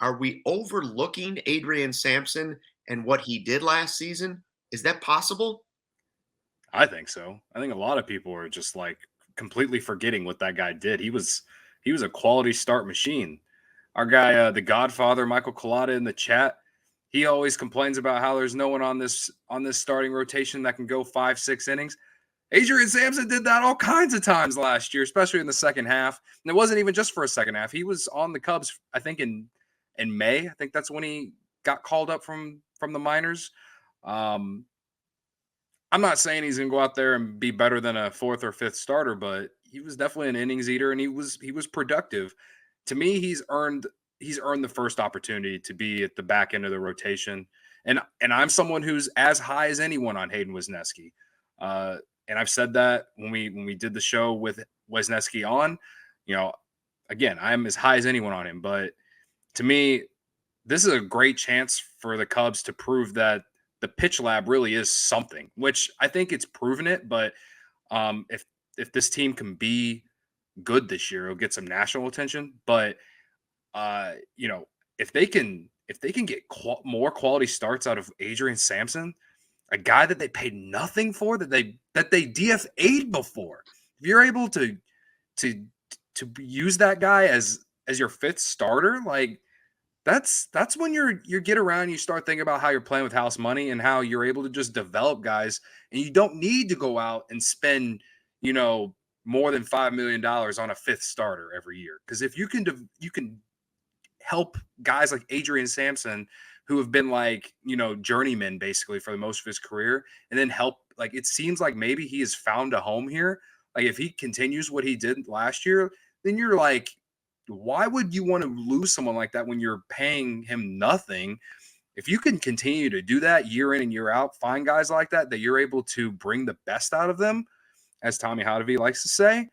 Are we overlooking Adrian Sampson and what he did last season? Is that possible? I think so. I think a lot of people are just like completely forgetting what that guy did. He was a quality start machine. Our guy, the Godfather, Michael Collada in the chat, he always complains about how there's no one on this starting rotation that can go 5-6 innings. Adrian Sampson did that all kinds of times last year, especially in the second half. And it wasn't even just for a second half. He was on the Cubs, I think in May. I think that's when he got called up from the minors. Um, I'm not saying he's going to go out there and be better than a fourth or fifth starter, but he was definitely an innings eater, and he was productive. To me, he's earned the first opportunity to be at the back end of the rotation, and I'm someone who's as high as anyone on Hayden Wesneski. And I've said that when we did the show with Wesneski on, again, I'm as high as anyone on him. But to me, this is a great chance for the Cubs to prove that the pitch lab really is something, which I think it's proven it. But if this team can be good this year, it'll get some national attention. But if they can get more quality starts out of Adrian Sampson, a guy that they paid nothing for, that they DFA'd before, if you're able to use that guy as your fifth starter, like that's when you get around, you start thinking about how you're playing with house money and how you're able to just develop guys, and you don't need to go out and spend more than $5 million on a fifth starter every year. Because if you can help guys like Adrian Sampson, who have been like, journeymen basically for the most of his career, and then help, like, it seems like maybe he has found a home here. Like, if he continues what he did last year, then you're like, why would you want to lose someone like that when you're paying him nothing? If you can continue to do that year in and year out, find guys like that you're able to bring the best out of them, as Tommy Hottovy likes to say,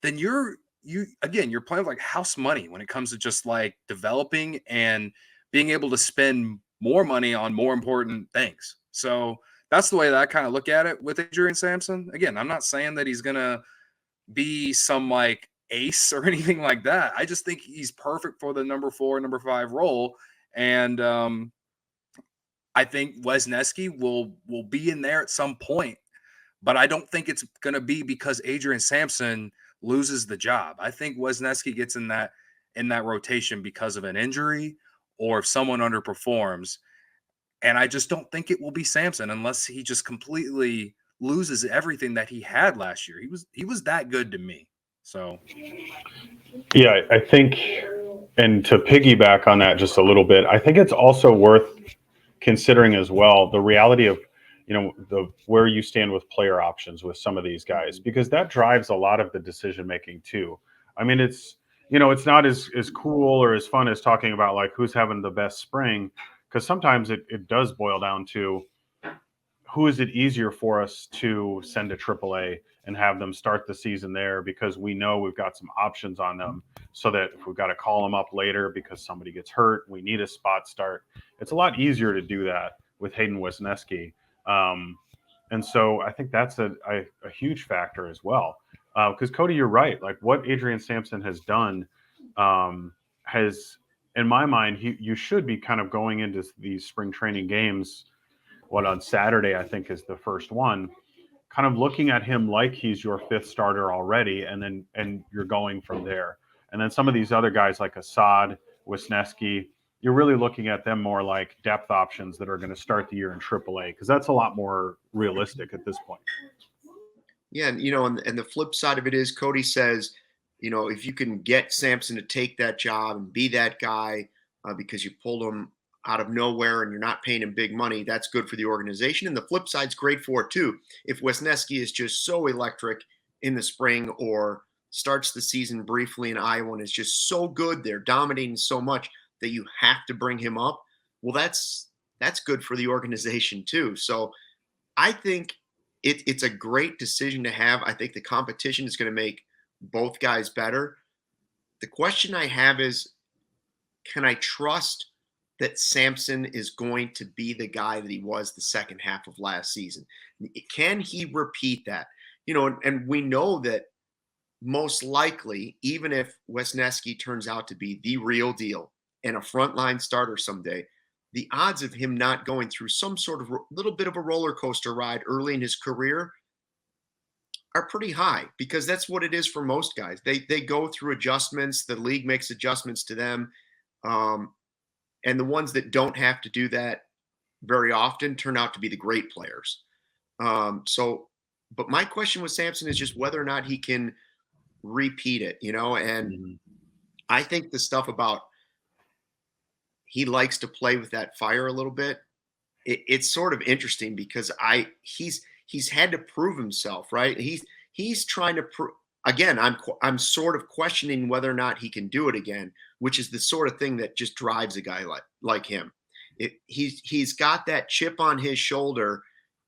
then you're playing with like house money when it comes to just like developing and being able to spend more money on more important things. So that's the way that I kind of look at it with Adrian Sampson. Again, I'm not saying that he's going to be some like ace or anything like that. I just think he's perfect for the number 4, number 5 role. And I think Wesneski will be in there at some point, but I don't think it's going to be because Adrian Sampson loses the job. I think Wesneski gets in that rotation because of an injury or if someone underperforms. And I just don't think it will be Sampson unless he just completely loses everything that he had last year. He was that good to me. So yeah, I think, and to piggyback on that just a little bit, I think it's also worth considering as well the reality of where you stand with player options with some of these guys, because that drives a lot of the decision making too. I mean, it's not as cool or as fun as talking about like who's having the best spring, because sometimes it does boil down to who is it easier for us to send to AAA and have them start the season there, because we know we've got some options on them, so that if we've got to call them up later because somebody gets hurt, we need a spot start. It's a lot easier to do that with Hayden Wesneski. And so I think that's a huge factor as well. Because Cody, you're right. Like what Adrian Sampson has done has, in my mind, you should be kind of going into these spring training games. What, on Saturday, I think, is the first one, kind of looking at him like he's your fifth starter already, and you're going from there. And then some of these other guys like Assad, Wesneski, you're really looking at them more like depth options that are going to start the year in AAA, because that's a lot more realistic at this point. Yeah, and the flip side of it is Cody says, if you can get Sampson to take that job and be that guy because you pulled him out of nowhere and you're not paying him big money, that's good for the organization. And the flip side's great for it too. If Wesneski is just so electric in the spring or starts the season briefly in Iowa and is just so good, they're dominating so much that you have to bring him up, well, that's good for the organization too. So I think it's a great decision to have. I think the competition is going to make both guys better. The question I have is, can I trust that Sampson is going to be the guy that he was the second half of last season? Can he repeat that? And we know that most likely, even if Wesneski turns out to be the real deal and a frontline starter someday, the odds of him not going through some sort of little bit of a roller coaster ride early in his career are pretty high, because that's what it is for most guys. They go through adjustments. The league makes adjustments to them. And the ones that don't have to do that very often turn out to be the great players. But my question with Sampson is just whether or not he can repeat it, and I think the stuff about he likes to play with that fire a little bit, it's sort of interesting because he's had to prove himself, right? He's trying to prove again. I'm sort of questioning whether or not he can do it again, which is the sort of thing that just drives a guy like him. He's got that chip on his shoulder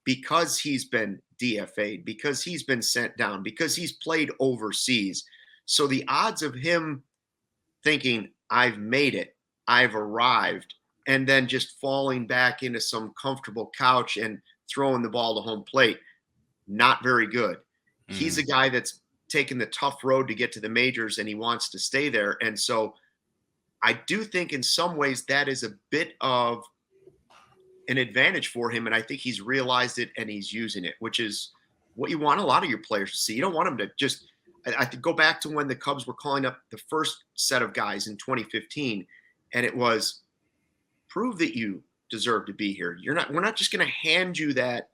because he's been DFA'd, because he's been sent down, because he's played overseas. So the odds of him thinking, I've made it, I've arrived, and then just falling back into some comfortable couch and throwing the ball to home plate, not very good. He's a guy that's taken the tough road to get to the majors, and he wants to stay there. And so I do think in some ways that is a bit of an advantage for him. And I think he's realized it and he's using it, which is what you want a lot of your players to see. You don't want them to just, I could go back to when the Cubs were calling up the first set of guys in 2015. And it was prove that you deserve to be here. We're not just going to hand you that.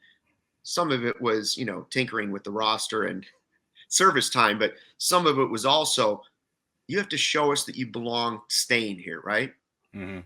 Some of it was, tinkering with the roster and service time, but some of it was also, you have to show us that you belong staying here. Right. Mm-hmm.